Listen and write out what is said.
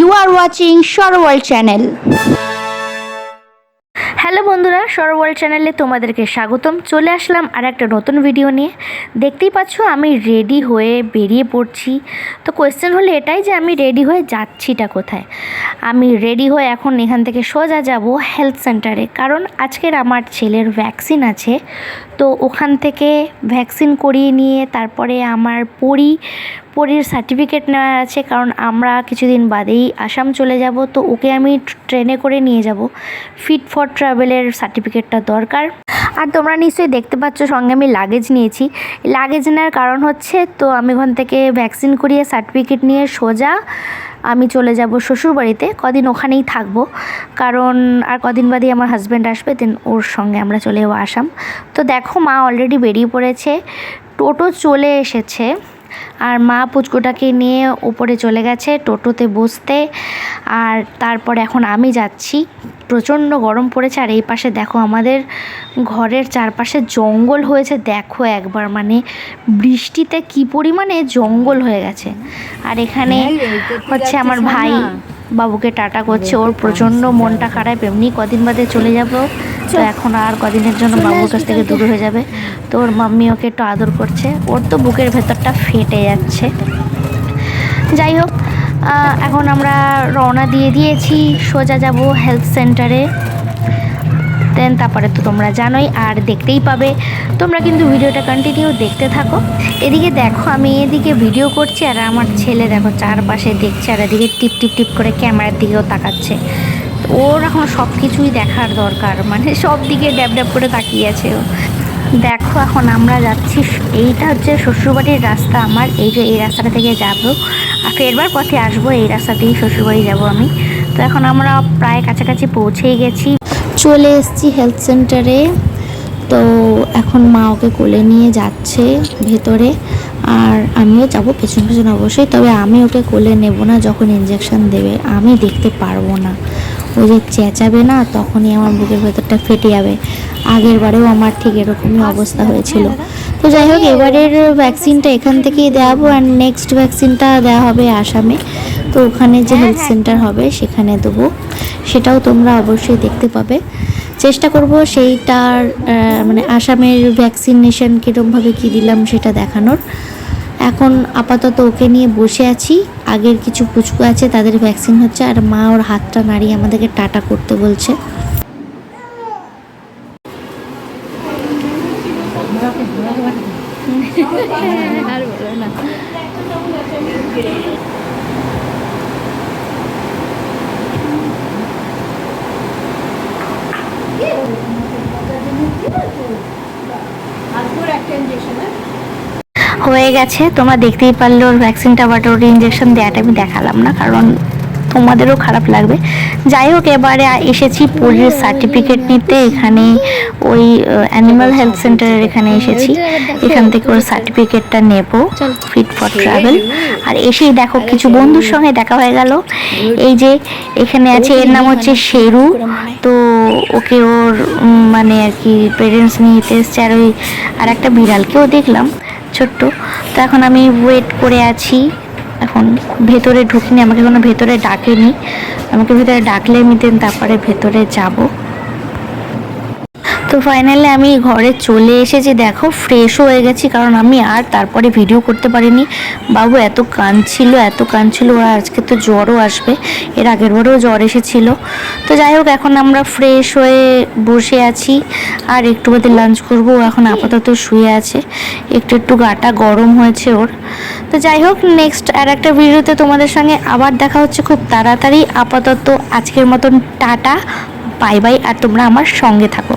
You are watching Shore World channel. Hello বন্ধুরা, শর world চ্যানেলে তোমাদেরকে স্বাগতম। চলে আসলাম আর একটা নতুন ভিডিও নিয়ে। দেখতেই পাচ্ছ আমি রেডি হয়ে বেরিয়ে পড়ছি। তো কোয়েশ্চেন হলো এটাই যে আমি রেডি হয়ে যাচ্ছিটা কোথায়। আমি রেডি হয়ে এখন এখান থেকে সোজা যাব হেলথ সেন্টারে, কারণ আজকের আমার ছেলের ভ্যাকসিন আছে। তো ওখান থেকে ভ্যাকসিন করিয়ে নিয়ে তারপরে আমার পরীর সার্টিফিকেট নেওয়ার আছে, কারণ আমরা কিছুদিন বাদেই আসাম চলে যাব। তো ওকে আমি ট্রেনে করে নিয়ে যাব, ফিট ফর ট্রাভেলের সার্টিফিকেটটা দরকার। আর তোমরা নিশ্চয়ই দেখতে পাচ্ছ সঙ্গে আমি লাগেজ নিয়েছি। লাগেজ নেওয়ার কারণ হচ্ছে, তো আমি ওখান থেকে ভ্যাকসিন করিয়ে সার্টিফিকেট নিয়ে সোজা আমি চলে যাব শ্বশুরবাড়িতে, কদিন ওখানেই থাকবো, কারণ আর কদিন বাদেই আমার হাজব্যান্ড আসবে, দেন ওর সঙ্গে আমরা চলে যাবো আসাম। তো দেখো মা অলরেডি বেরিয়ে পড়েছে, টোটো চলে এসেছে, আর মা পুচকুটাকে নিয়ে ওপরে চলে গেছে টোটোতে বসতে। আর তারপর এখন আমি যাচ্ছি, প্রচণ্ড গরম পড়েছে। আর এই পাশে দেখো আমাদের ঘরের চারপাশে জঙ্গল হয়েছে, দেখো একবার, মানে বৃষ্টিতে কি পরিমাণে জঙ্গল হয়ে গেছে। আর এখানে হচ্ছে আমার ভাই বাবুকে টাটা করছে, ওর প্রচণ্ড মনটা খারাপ, এমনি কদিন বাদে চলে যাব। তো এখন আর কদিনের জন্য বাবুর কাছ থেকে দূর হয়ে যাবে। তো ওর মাম্মি ওকে একটু আদর করছে, ওর তো বুকের ভেতরটা ফেটে যাচ্ছে। যাই হোক, এখন আমরা রওনা দিয়ে দিয়েছি, সোজা যাব হেলথ সেন্টারে। দেন তারপরে তো তোমরা জানোই, আর দেখতেই পাবে তোমরা, কিন্তু ভিডিওটা কন্টিনিউ দেখতে থাকো। এদিকে দেখো আমি এদিকে ভিডিও করছি, আর আমার ছেলে দেখো চারপাশে দেখছে, আর এদিকে টিপ টিপ টিপ করে ক্যামেরার দিকেও তাকাচ্ছে। ওর এখন সব কিছুই দেখার দরকার, মানে সব দিকে ড্যাব ড্যাব করে তাকিয়ে আছে ও। দেখো এখন আমরা যাচ্ছি, এইটা হচ্ছে শ্বশুরবাড়ির রাস্তা আমার, এই যে এই রাস্তাটা থেকে যাব, আর ফেরবার পথে আসবো, এই রাস্তা দিয়েই শ্বশুরবাড়ি যাব আমি। তো এখন আমরা প্রায় কাছাকাছি পৌঁছেই গেছি, চলে এসেছি হেলথ সেন্টারে। তো এখন মা ওকে কোলে নিয়ে যাচ্ছে ভেতরে, আর আমিও যাব পেছন পেছন অবশ্যই। তবে আমি ওকে কোলে নেব না, যখন ইঞ্জেকশন দেবে আমি দেখতে পারবো না, ও যে চেঁচাবে না তখনই আমার বুকের ভেতরটা ফেটে যাবে। আগের বারেও আমার ঠিক এরকমই অবস্থা হয়েছিল। তো যাই হোক, এবারের ভ্যাকসিনটা এখান থেকেই দেওয়াবো, আর নেক্সট ভ্যাকসিনটা দেওয়া হবে আসামে। তো ওখানে যে হেলথ সেন্টার হবে সেখানে দেবো, সেটাও তোমরা অবশ্যই দেখতে পাবে। চেষ্টা করব সেইটার মানে আসামের ভ্যাকসিনেশন কীরকমভাবে কী দিলাম সেটা দেখানোর। এখন আপাতত ওকে নিয়ে বসে আছি, আগের কিছু পুচকু আছে তাদের ভ্যাকসিন হচ্ছে, আর মা ওর হাতটা নাড়িয়ে আমাদেরকে টাটা করতে বলছে। আর বলো না, হয়ে গেছে, তোমরা দেখতেই পারলে ওর ভ্যাকসিনটা, বাট ওর ইঞ্জেকশন দেওয়াটা আমি দেখালাম না, কারণ তোমাদেরও খারাপ লাগবে। যাই হোক, এবারে এসেছি পরীর সার্টিফিকেট নিতে, এখানে ওই অ্যানিমাল হেলথ সেন্টারের এখানে এসেছি, এখান থেকে ওর সার্টিফিকেটটা নেব ফিট ফর ট্রাভেল। আর এসেই দেখো কিছু বন্ধুর সঙ্গে দেখা হয়ে গেল। এই যে এখানে আছে, এর নাম হচ্ছে শেরু। তো ওকে ওর মানে আর কি পেরেন্টস নিতে এসছে, আর ওই আর একটা বিড়ালকেও দেখলাম ছোট্ট। তো এখন আমি ওয়েট করে আছি, এখন ভেতরে ঢুকিনি, আমাকে কোনো ভেতরে ডাকেনি, আমাকে ভেতরে ডাকলে আমি দেন তারপরে ভেতরে যাব। তো ফাইনালি আমি ঘরে চলে এসেছি, দেখো ফ্রেশও হয়ে গেছি, কারণ আমি আর তারপরে ভিডিও করতে পারিনি। বাবু এত কাঁদছিল, আর আজকে তো জ্বরও আসবে, এর আগের বারেও জ্বর এসেছিল। তো যাই হোক, এখন আমরা ফ্রেশ হয়ে বসে আছি, আর একটু বাদে লাঞ্চ করবো। এখন আপাতত শুয়ে আছে, একটু গাটা গরম হয়েছে ওর। তো যাই হোক, নেক্সট আর একটা ভিডিওতে তোমাদের সঙ্গে আবার দেখা হচ্ছে খুব তাড়াতাড়ি। আপাতত আজকের মতন টাটা, বাই বাই, আর তোমরা আমার সঙ্গে থাকো।